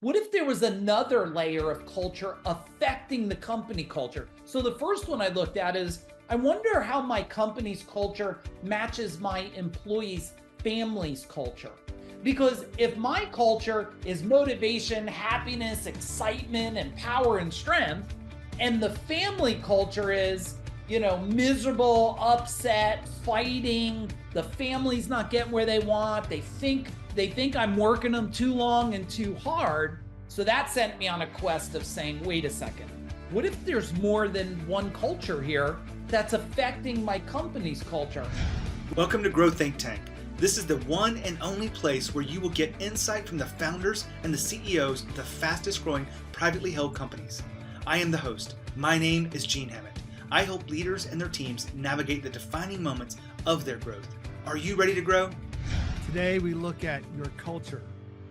What if there was another layer of culture affecting the company culture? So the first one I looked at is I wonder how my company's culture matches my employees' families' culture. Because if my culture is motivation, happiness, excitement, and power and strength, and the family culture is, miserable, upset, fighting, the family's not getting where they want, they think I'm working them too long and too hard. So that sent me on a quest of saying, wait a second, what if there's more than one culture here that's affecting my company's culture? Welcome to Grow Think Tank. This is the one and only place where you will get insight from the founders and the CEOs of the fastest growing privately held companies. I am the host. My name is Gene Hammett. I help leaders and their teams navigate the defining moments of their growth. Are you ready to grow? Today, we look at your culture.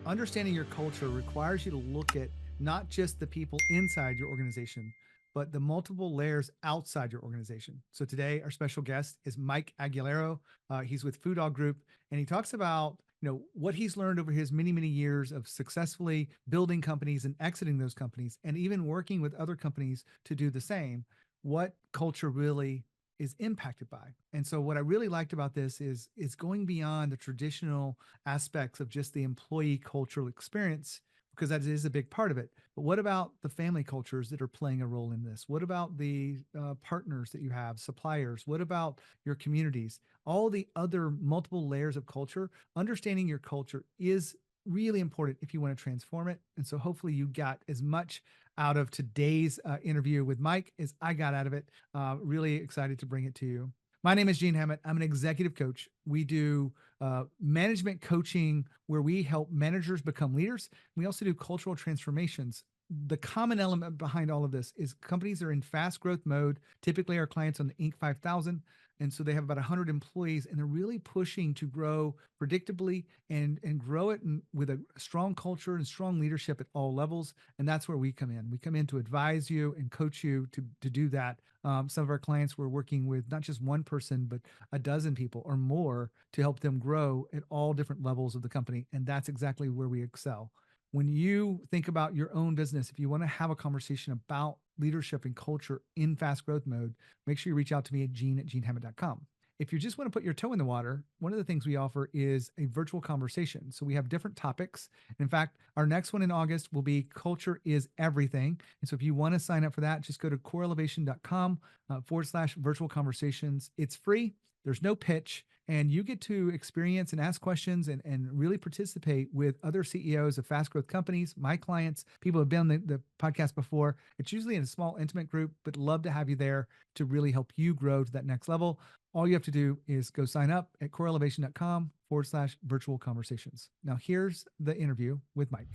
Understanding your culture requires you to look at not just the people inside your organization, but the multiple layers outside your organization. So today, our special guest is Mike Agugliaro. He's with FuDogGroup, and he talks about what he's learned over his many, many years of successfully building companies and exiting those companies, and even working with other companies to do the same. What culture really is impacted by. And so what I really liked about this is going beyond the traditional aspects of just the employee cultural experience, because that is a big part of it. But what about the family cultures that are playing a role in this? What about the partners that you have, suppliers? What about your communities? All the other multiple layers of culture. Understanding your culture is really important if you want to transform it. And so hopefully you got as much out of today's interview with Mike as I got out of it. Really excited to bring it to you. My name is Gene Hammett. I'm an executive coach. We do management coaching where we help managers become leaders. We also do cultural transformations. The common element behind all of this is companies are in fast growth mode. Typically, our clients on the Inc. 5000. And so they have about 100 employees, and they're really pushing to grow predictably and grow it with a strong culture and strong leadership at all levels. And that's where we come in. We come in to advise you and coach you to do that. Some of our clients, we're working with not just one person, but a dozen people or more to help them grow at all different levels of the company. And that's exactly where we excel. When you think about your own business, if you want to have a conversation about leadership and culture in fast growth mode, make sure you reach out to me at gene@genehammett.com. If you just want to put your toe in the water, one of the things we offer is a virtual conversation. So we have different topics. In fact, our next one in August will be Culture is Everything. And so if you want to sign up for that, just go to coreelevation.com/virtual conversations. It's free. There's no pitch. And you get to experience and ask questions and really participate with other CEOs of fast growth companies, my clients, people who have been on the podcast before. It's usually in a small, intimate group, but love to have you there to really help you grow to that next level. All you have to do is go sign up at coreelevation.com/virtual conversations. Now, here's the interview with Mike.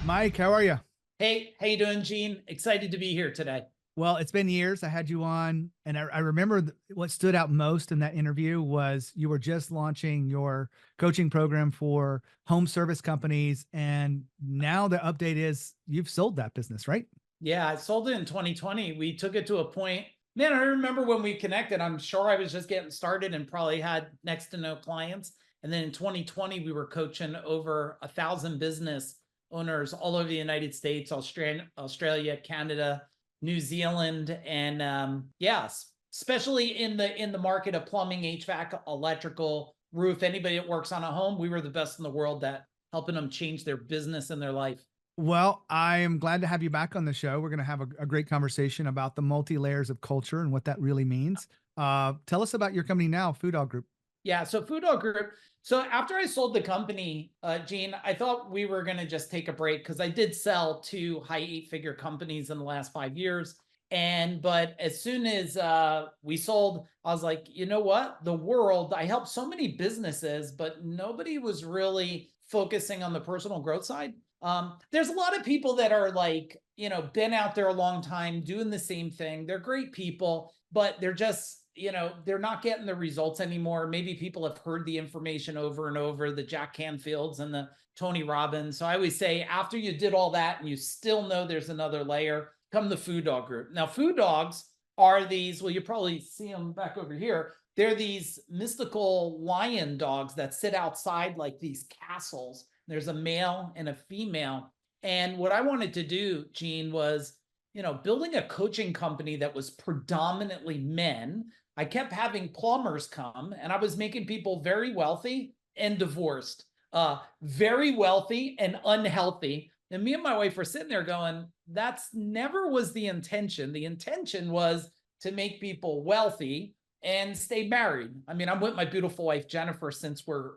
Mike, how are you? Hey, how you doing, Gene? Excited to be here today. Well, it's been years. I had you on, and I remember what stood out most in that interview was you were just launching your coaching program for home service companies. And now the update is you've sold that business, right? Yeah, I sold it in 2020. We took it to a point. Man, I remember when we connected, I'm sure I was just getting started and probably had next to no clients. And then in 2020, we were coaching over 1,000 business owners all over the United States, Australia, Canada, New Zealand, and yes, especially in the market of plumbing, HVAC, electrical, roof. Anybody that works on a home, we were the best in the world at helping them change their business and their life. Well, I am glad to have you back on the show. We're going to have a great conversation about the multi-layers of culture and what that really means. Tell us about your company now, FuDogGroup. Yeah, so FuDogGroup. So after I sold the company, Gene, I thought we were going to just take a break because I did sell 2 high 8-figure companies in the last 5 years. But as soon as we sold, I was like, you know what? The world, I helped so many businesses, but nobody was really focusing on the personal growth side. There's a lot of people that are like, been out there a long time doing the same thing. They're great people, but they're just, they're not getting the results anymore. Maybe people have heard the information over and over, the Jack Canfields and the Tony Robbins. So I always say, after you did all that and you still know there's another layer, come the FuDogGroup. Now, FuDogs are these, well, you probably see them back over here. They're these mystical lion dogs that sit outside like these castles. There's a male and a female. And what I wanted to do, Gene, was, building a coaching company that was predominantly men. I kept having plumbers come, and I was making people very wealthy and divorced, very wealthy and unhealthy. And me and my wife were sitting there going, that's never was the intention. The intention was to make people wealthy and stay married. I mean, I'm with my beautiful wife, Jennifer, since we're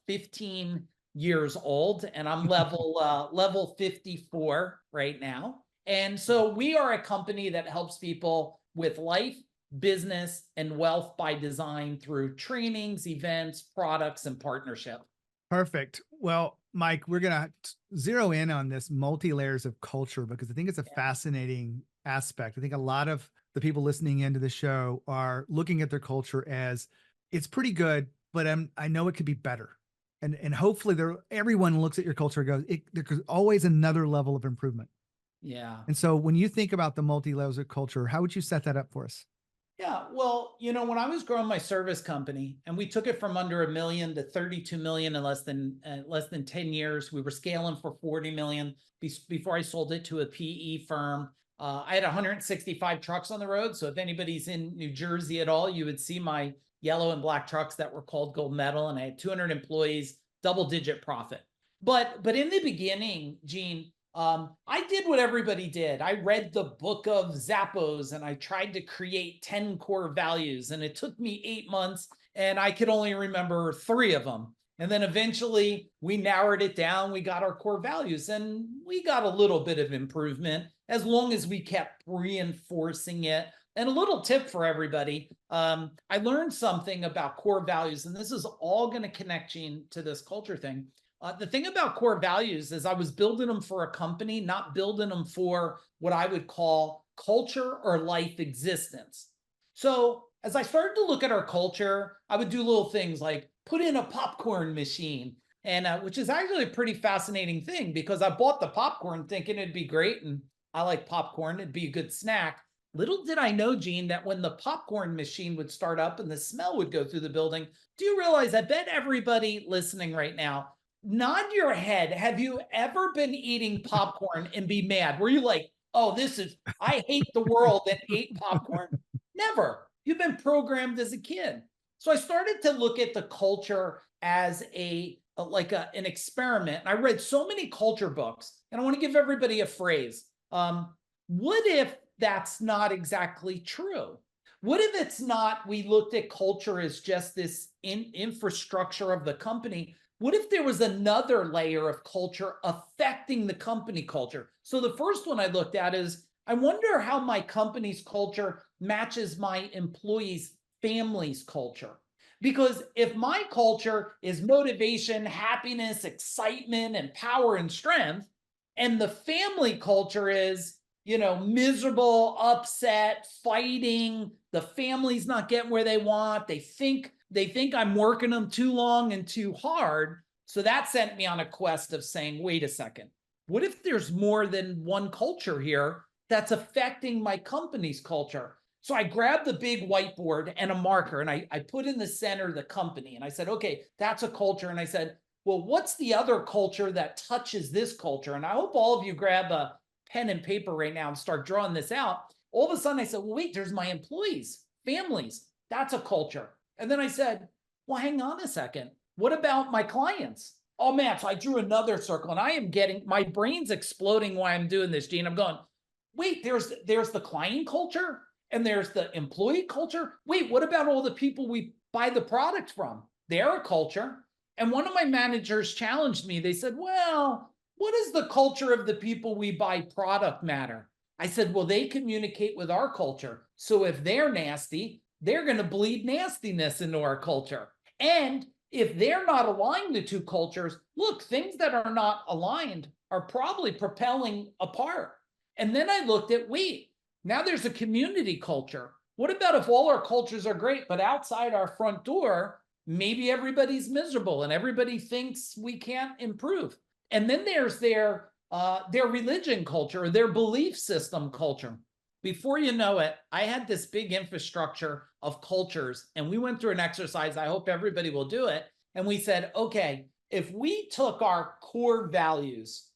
15 years old, and I'm level 54 right now. And so we are a company that helps people with life, business, and wealth by design through trainings, events, products, and partnership. Perfect. Well, Mike, we're going to zero in on this multi-layers of culture because I think it's a fascinating aspect. I think a lot of the people listening into the show are looking at their culture as it's pretty good, but I know it could be better. And hopefully everyone looks at your culture and goes, there's always another level of improvement. Yeah. And so when you think about the multi-layers of culture, how would you set that up for us? Yeah, well, when I was growing my service company and we took it from under 1 million to 32 million in less than 10 years, we were scaling for 40 million before I sold it to a PE firm. I had 165 trucks on the road. So if anybody's in New Jersey at all, you would see my yellow and black trucks that were called gold medal. And I had 200 employees, double-digit profit. But in the beginning, Gene, I did what everybody did. I read the book of Zappos and I tried to create 10 core values, and it took me 8 months and I could only remember 3 of them. And then eventually we narrowed it down. We got our core values and we got a little bit of improvement as long as we kept reinforcing it. And a little tip for everybody. I learned something about core values, and this is all going to connect, Gene, to this culture thing. The thing about core values is I was building them for a company, not building them for what I would call culture or life existence. So as I started to look at our culture, I would do little things like put in a popcorn machine, and which is actually a pretty fascinating thing because I bought the popcorn thinking it'd be great, and I like popcorn, it'd be a good snack. Little did I know, Gene, that when the popcorn machine would start up and the smell would go through the building, do you realize, I bet everybody listening right now, nod your head. Have you ever been eating popcorn and be mad? Were you like, oh, I hate the world and ate popcorn? Never. You've been programmed as a kid. So I started to look at the culture as an experiment. And I read so many culture books, and I want to give everybody a phrase. What if that's not exactly true? What if it's not, we looked at culture as just this infrastructure of the company? What if there was another layer of culture affecting the company culture? So the first one I looked at is, I wonder how my company's culture matches my employees' families' culture. Because if my culture is motivation, happiness, excitement, and power and strength, and the family culture is, miserable, upset, fighting, the family's not getting where they want, they think I'm working them too long and too hard. So that sent me on a quest of saying, wait a second, what if there's more than one culture here that's affecting my company's culture? So I grabbed the big whiteboard and a marker, and I put in the center the company, and I said, okay, that's a culture. And I said, well, what's the other culture that touches this culture? And I hope all of you grab a pen and paper right now and start drawing this out. All of a sudden I said, well, wait, there's my employees, families. That's a culture. And then I said, well, hang on a second. What about my clients? Oh man, so I drew another circle, and my brain's exploding while I'm doing this, Gene. I'm going, wait, there's the client culture and there's the employee culture. Wait, what about all the people we buy the product from? They're a culture. And one of my managers challenged me. They said, well, what is the culture of the people we buy product matter? I said, well, they communicate with our culture. So if they're nasty, they're going to bleed nastiness into our culture. And if they're not aligned, the two cultures, look, things that are not aligned are probably propelling apart. And then I looked at, wait, now there's a community culture. What about if all our cultures are great, but outside our front door, maybe everybody's miserable and everybody thinks we can't improve? And then there's their religion culture, or their belief system culture. Before you know it, I had this big infrastructure of cultures, and we went through an exercise. I hope everybody will do it. And we said, okay, if we took our core values,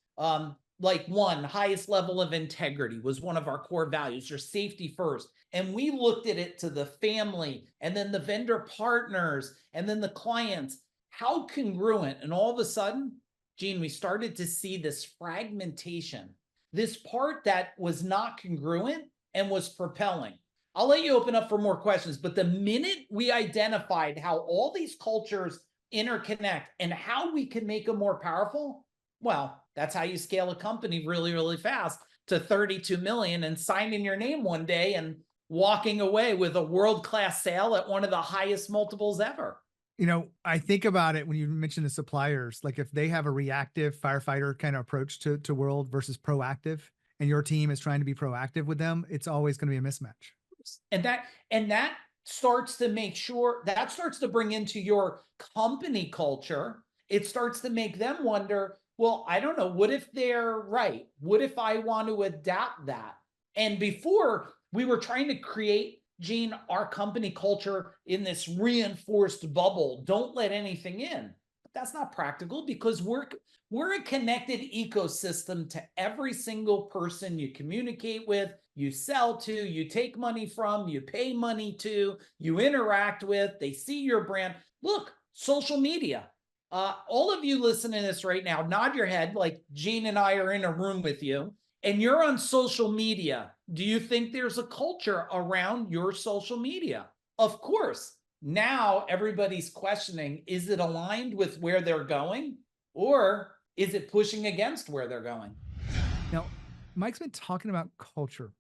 like one, highest level of integrity was one of our core values, or safety first. And we looked at it to the family and then the vendor partners and then the clients. How congruent. And all of a sudden, Gene, we started to see this fragmentation, this part that was not congruent and was propelling. I'll let you open up for more questions, but the minute we identified how all these cultures interconnect and how we can make them more powerful, well, that's how you scale a company really, really fast to 32 million and signing your name one day and walking away with a world-class sale at one of the highest multiples ever. I think about it when you mention the suppliers, like if they have a reactive firefighter kind of approach to world versus proactive, and your team is trying to be proactive with them, it's always going to be a mismatch. And that starts to make sure, that starts to bring into your company culture. It starts to make them wonder, well, I don't know, what if they're right? What if I want to adapt that? And before, we were trying to create, Gene, our company culture in this reinforced bubble. Don't let anything in. But that's not practical, because we're a connected ecosystem to every single person you communicate with, you sell to, you take money from, you pay money to, you interact with, they see your brand. Look, social media. All of you listening to this right now, nod your head like Gene and I are in a room with you, and you're on social media. Do you think there's a culture around your social media? Of course. Now everybody's questioning, is it aligned with where they're going, or is it pushing against where they're going? Now, Mike's been talking about culture,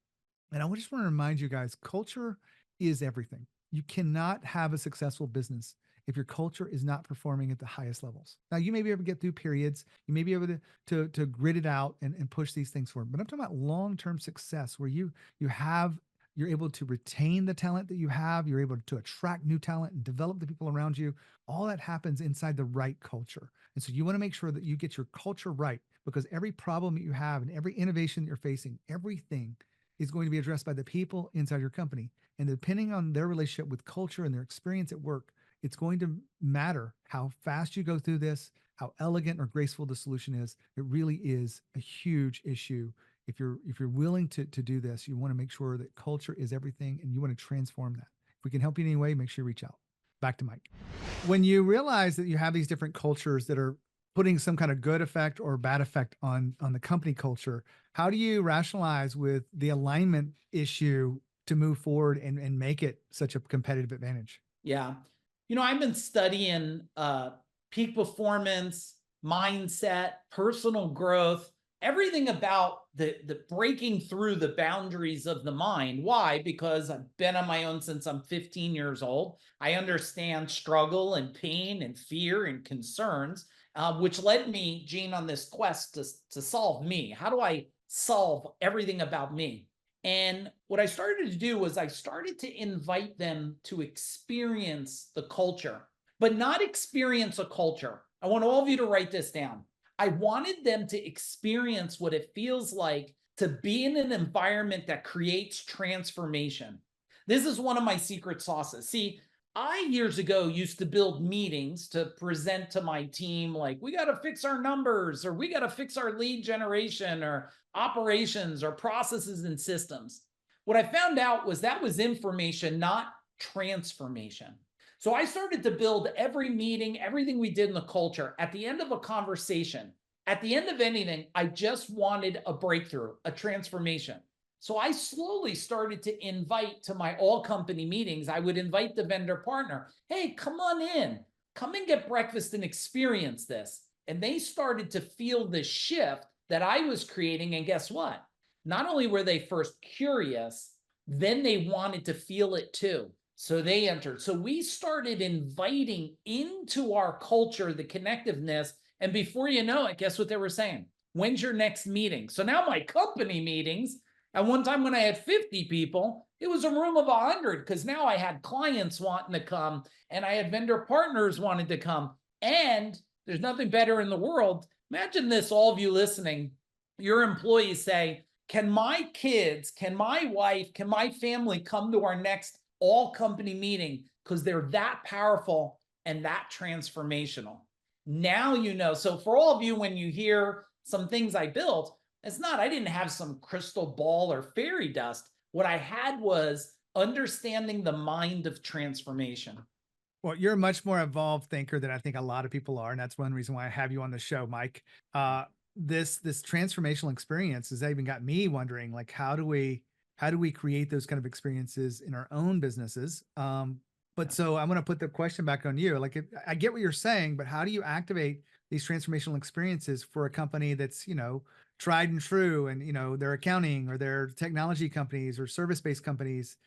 and I just want to remind you guys, culture is everything. You cannot have a successful business if your culture is not performing at the highest levels. Now, you may be able to get through periods, you may be able to grit it out and push these things forward. But I'm talking about long-term success where you're able to retain the talent that you have, you're able to attract new talent and develop the people around you. All that happens inside the right culture. And so you want to make sure that you get your culture right, because every problem that you have and every innovation that you're facing, everything is going to be addressed by the people inside your company. And depending on their relationship with culture and their experience at work, it's going to matter how fast you go through this, how elegant or graceful the solution is. It really is a huge issue. If you're willing to do this, you want to make sure that culture is everything and you want to transform that. If we can help you in any way, make sure you reach out. Back to Mike. When you realize that you have these different cultures that are putting some kind of good effect or bad effect on the company culture, how do you rationalize with the alignment issue to move forward and make it such a competitive advantage? Yeah. I've been studying peak performance, mindset, personal growth, everything about the breaking through the boundaries of the mind. Why? Because I've been on my own since I'm 15 years old. I understand struggle and pain and fear and concerns, which led me, Gene, on this quest to solve me. How do I solve everything about me? And what I started to do was I started to invite them to experience the culture, but not experience a culture. I want all of you to write this down. I wanted them to experience what it feels like to be in an environment that creates transformation. This is one of my secret sauces. See, I years ago used to build meetings to present to my team, like, we got to fix our numbers, or we got to fix our lead generation, or operations, or processes and systems. What I found out was that was information, not transformation. So I started to build every meeting, everything we did in the culture. At the end of a conversation, at the end of anything, I just wanted a breakthrough, a transformation. So I slowly started to invite to my all company meetings. I would invite the vendor partner. Hey, come on in, come and get breakfast and experience this. And they started to feel the shift that I was creating. And guess what? Not only were they first curious, then they wanted to feel it too. So they entered. So we started inviting into our culture the connectiveness. And before you know it, guess what they were saying? When's your next meeting? So now my company meetings, at one time when I had 50 people, it was a room of 100, because now I had clients wanting to come and I had vendor partners wanting to come. And there's nothing better in the world. Imagine this, all of you listening, your employees say, can my kids, can my wife, can my family come to our next all company meeting, because they're that powerful and that transformational. Now, so for all of you, when you hear some things I built, It's not, I didn't have some crystal ball or fairy dust. What I had was understanding the mind of transformation. Well, you're a much more evolved thinker than I think a lot of people are, and that's one reason why I have you on the show, Mike. This transformational experience has even got me wondering, like, how do we create those kind of experiences in our own businesses? But so I'm going to put the question back on you. Like, I get what you're saying, but how do you activate these transformational experiences for a company that's, tried and true, and their accounting or their technology companies or service-based companies?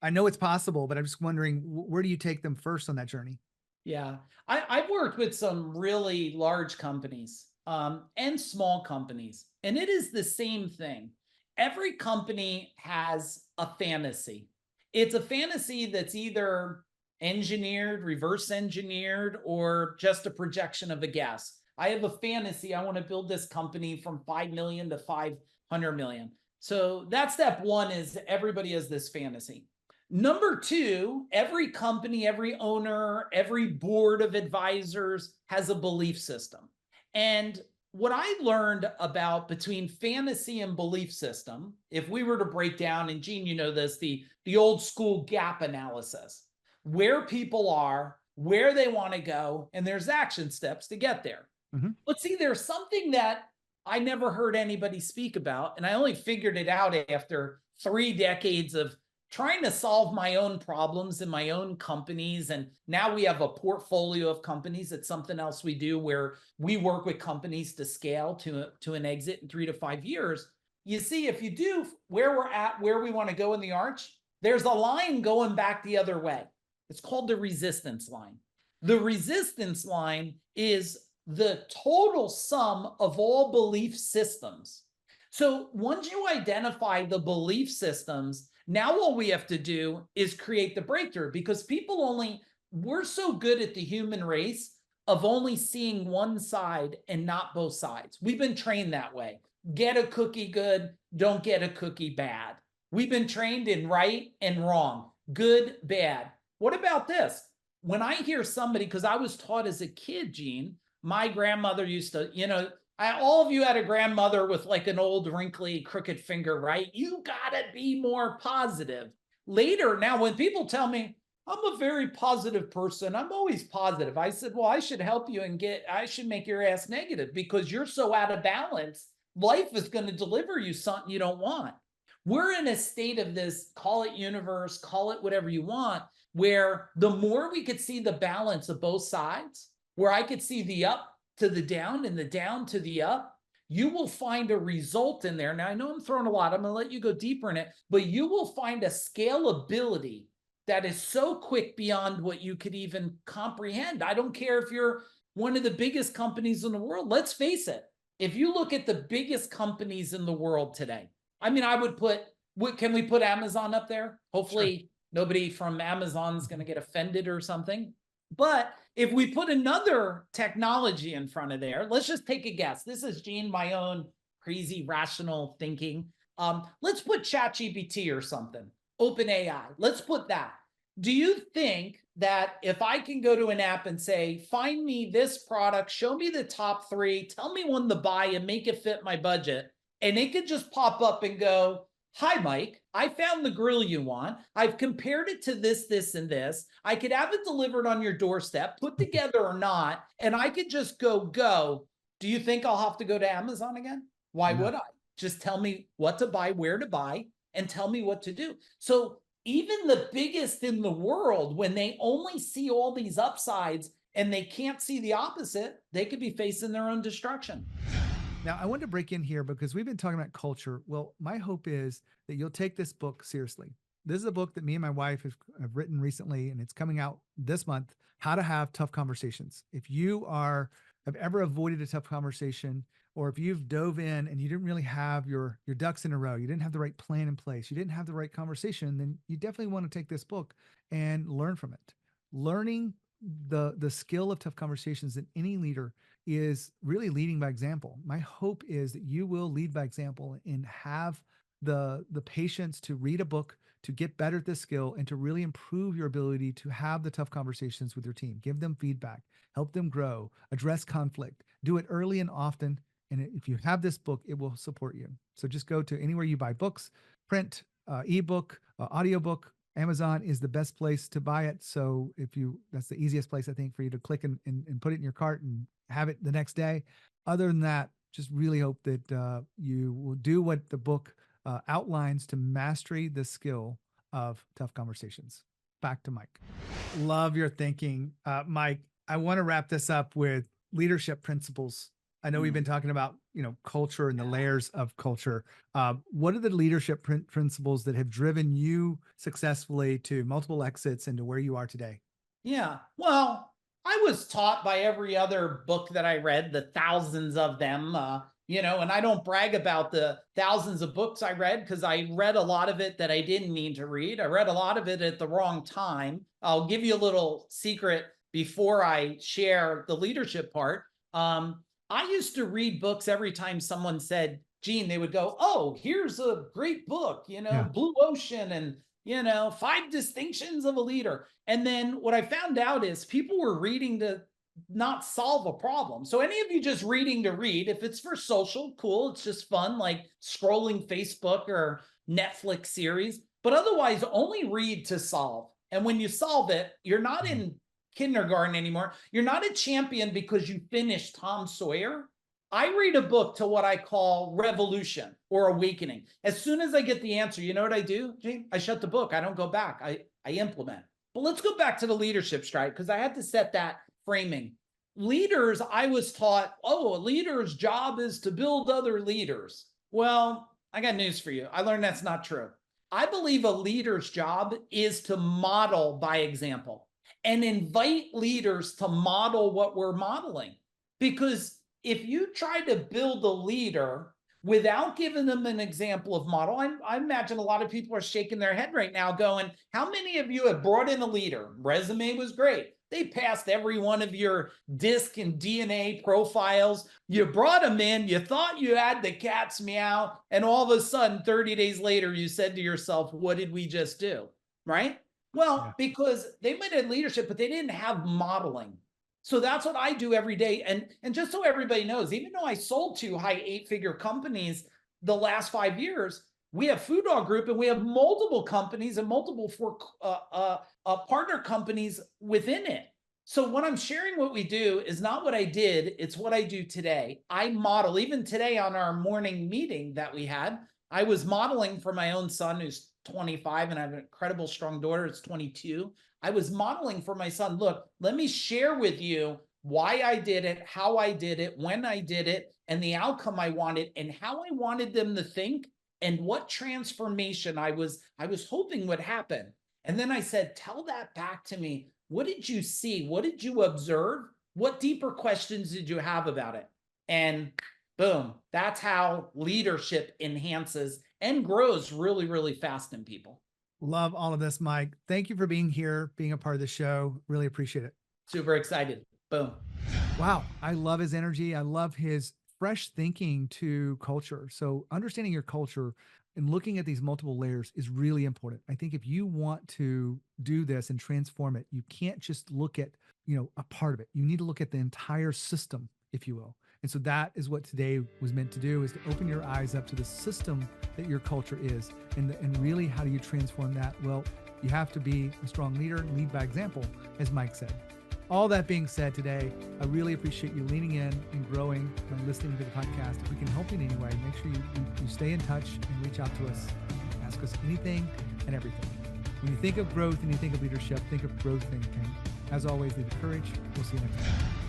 I know it's possible, but I'm just wondering, where do you take them first on that journey? Yeah, I've worked with some really large companies and small companies, and it is the same thing. Every company has a fantasy. It's a fantasy that's either engineered, reverse engineered, or just a projection of a guess. I have a fantasy. I want to build this company from 5 million to 500 million. So that's step one, is everybody has this fantasy. Number two, every company, every owner, every board of advisors has a belief system. And what I learned about between fantasy and belief system, if we were to break down, and Gene, you know this, the old school gap analysis, where people are, where they want to go, and there's action steps to get there. Mhm. But see, there's something that I never heard anybody speak about, and I only figured it out after 3 decades of trying to solve my own problems in my own companies. And now we have a portfolio of companies. It's something else we do, where we work with companies to scale to an exit in 3 to 5 years. You see, if you do where we're at, where we want to go in the arch, there's a line going back the other way. It's called the resistance line. The resistance line is the total sum of all belief systems. So once you identify the belief systems, now all we have to do is create the breakthrough, because we're so good at the human race of only seeing one side and not both sides. We've been trained that way. Get a cookie good, don't get a cookie bad. We've been trained in right and wrong, good, bad. What about this? When I hear somebody, because I was taught as a kid, Gene, my grandmother used to, all of you had a grandmother with like an old wrinkly crooked finger, right? You gotta be more positive. Later, now when people tell me I'm a very positive person, I'm always positive, I said, well, I should help you I should make your ass negative, because you're so out of balance. Life is going to deliver you something you don't want. We're in a state of this, call it universe, call it whatever you want, where the more we could see the balance of both sides, where I could see the up to the down and the down to the up, you will find a result in there. Now, I know I'm throwing a lot. I'm going to let you go deeper in it, but you will find a scalability that is so quick beyond what you could even comprehend. I don't care if you're one of the biggest companies in the world. Let's face it. If you look at the biggest companies in the world today, I mean, can we put Amazon up there? Hopefully nobody from Amazon is going to get offended or something. But if we put another technology in front of there, let's just take a guess. This is, Gene, my own crazy rational thinking. Let's put ChatGPT or something, OpenAI. Let's put that. Do you think that if I can go to an app and say, find me this product, show me the top 3, tell me when to buy and make it fit my budget, and it could just pop up and go, hi, Mike, I found the grill you want. I've compared it to this, this, and this. I could have it delivered on your doorstep, put together or not, and I could just go. Do you think I'll have to go to Amazon again? Why would I? Just tell me what to buy, where to buy, and tell me what to do. So even the biggest in the world, when they only see all these upsides and they can't see the opposite, they could be facing their own destruction. Now, I want to break in here because we've been talking about culture. Well, my hope is that you'll take this book seriously. This is a book that me and my wife have written recently, and it's coming out this month, How to Have Tough Conversations. If you have ever avoided a tough conversation, or if you've dove in and you didn't really have your ducks in a row, you didn't have the right plan in place, you didn't have the right conversation, then you definitely want to take this book and learn from it. Learning the skill of tough conversations in any leader is really leading by example. My hope is that you will lead by example and have the patience to read a book, to get better at this skill, and to really improve your ability to have the tough conversations with your team. Give them feedback, help them grow, address conflict, do it early and often, And if you have this book, it will support you. So just go to anywhere you buy books, print, ebook, audiobook. Amazon is the best place to buy it. So that's the easiest place, I think, for you to click and put it in your cart and have it the next day. Other than that, just really hope that you will do what the book outlines to mastery the skill of tough conversations. Back to Mike. Love your thinking. Mike, I want to wrap this up with leadership principles. I know we've been talking about, culture and the layers of culture. What are the leadership principles that have driven you successfully to multiple exits and to where you are today? Yeah. Well, I was taught by every other book that I read, the thousands of them, and I don't brag about the thousands of books I read because I read a lot of it that I didn't mean to read. I read a lot of it at the wrong time. I'll give you a little secret before I share the leadership part. I used to read books every time someone said, Gene, they would go, oh, here's a great book, Blue Ocean and, 5 Distinctions of a Leader. And then what I found out is people were reading to not solve a problem. So any of you just reading to read, if it's for social, cool. It's just fun, like scrolling Facebook or Netflix series, but otherwise only read to solve. And when you solve it, you're not in kindergarten anymore. You're not a champion because you finished Tom Sawyer. I read a book to what I call revolution or awakening. As soon as I get the answer, you know what I do, Gene? I shut the book. I don't go back. I implement. But let's go back to the leadership stride because I had to set that framing. Leaders, I was taught, a leader's job is to build other leaders. Well, I got news for you. I learned that's not true. I believe a leader's job is to model by example and invite leaders to model what we're modeling. Because if you try to build a leader without giving them an example of model, I imagine a lot of people are shaking their head right now going, how many of you have brought in a leader? Resume was great. They passed every one of your DISC and DNA profiles. You brought them in, you thought you had the cat's meow, and all of a sudden, 30 days later, you said to yourself, what did we just do? Right? Well, because they might have leadership, but they didn't have modeling. So that's what I do every day. And just so everybody knows, even though I sold 2 high 8-figure companies the last 5 years, we have FuDogGroup and we have multiple companies and multiple partner companies within it. So when I'm sharing what we do is not what I did, it's what I do today. I model, even today on our morning meeting that we had, I was modeling for my own son who's 25 and I have an incredible strong daughter, it's 22. I was modeling for my son, look, let me share with you why I did it, how I did it, when I did it, and the outcome I wanted, and how I wanted them to think, and what transformation I was hoping would happen. And then I said, tell that back to me. What did you see? What did you observe? What deeper questions did you have about it? And boom, that's how leadership enhances and grows really, really fast in people. Love all of this, Mike. Thank you for being here, being a part of the show. Really appreciate it. Super excited. Boom. Wow. I love his energy. I love his fresh thinking to culture. So understanding your culture and looking at these multiple layers is really important. I think if you want to do this and transform it, you can't just look at, a part of it. You need to look at the entire system, if you will. And so that is what today was meant to do, is to open your eyes up to the system that your culture is. And really, how do you transform that? Well, you have to be a strong leader and lead by example, as Mike said. All that being said today, I really appreciate you leaning in and growing and listening to the podcast. If we can help you in any way, make sure you stay in touch and reach out to us. Ask us anything and everything. When you think of growth and you think of leadership, think of Growth Think Tank. As always, lead with courage. We'll see you next time.